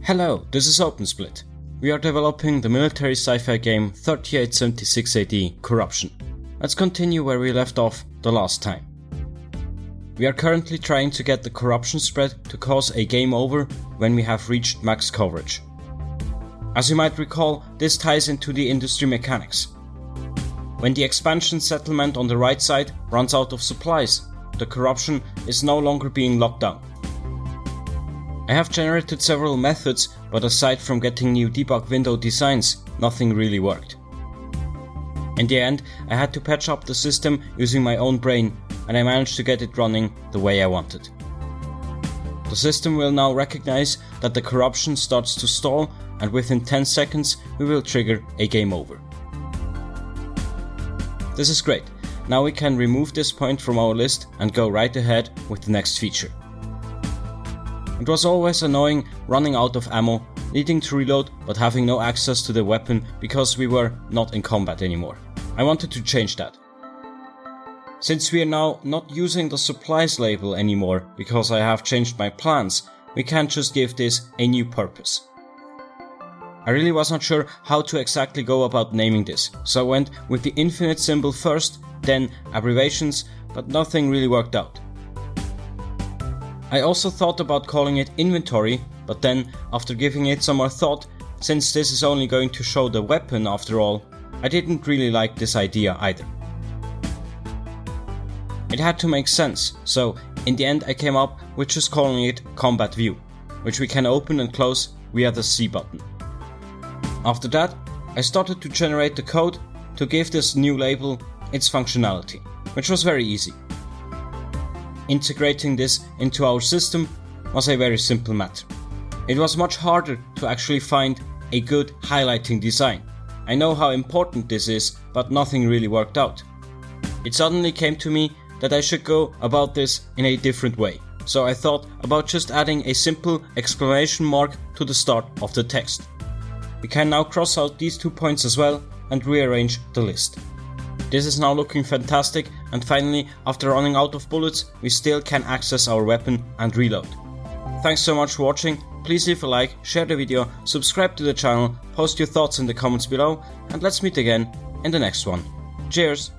Hello, this is OpenSplit. We are developing the military sci-fi game 3876 AD Corruption. Let's continue where we left off the last time. We are currently trying to get the corruption spread to cause a game over when we have reached max coverage. As you might recall, this ties into the industry mechanics. When the expansion settlement on the right side runs out of supplies, the corruption is no longer being locked down. I have generated several methods, but aside from getting new debug window designs, nothing really worked. In the end, I had to patch up the system using my own brain, and I managed to get it running the way I wanted. The system will now recognize that the corruption starts to stall, and within 10 seconds we will trigger a game over. This is great. Now we can remove this point from our list and go right ahead with the next feature. It was always annoying running out of ammo, needing to reload but having no access to the weapon because we were not in combat anymore. I wanted to change that. Since we are now not using the supplies label anymore because I have changed my plans, we can't just give this a new purpose. I really was not sure how to exactly go about naming this, so I went with the infinite symbol first, then abbreviations, but nothing really worked out. I also thought about calling it inventory, but then, after giving it some more thought, since this is only going to show the weapon after all, I didn't really like this idea either. It had to make sense, so in the end I came up with just calling it combat view, which we can open and close via the C button. After that, I started to generate the code to give this new label its functionality, which was very easy. Integrating this into our system was a very simple matter. It was much harder to actually find a good highlighting design. I know how important this is, but nothing really worked out. It suddenly came to me that I should go about this in a different way, so I thought about just adding a simple exclamation mark to the start of the text. We can now cross out these 2 points as well and rearrange the list. This is now looking fantastic, and finally, after running out of bullets, we still can access our weapon and reload. Thanks so much for watching. Please leave a like, share the video, subscribe to the channel, post your thoughts in the comments below, and let's meet again in the next one. Cheers!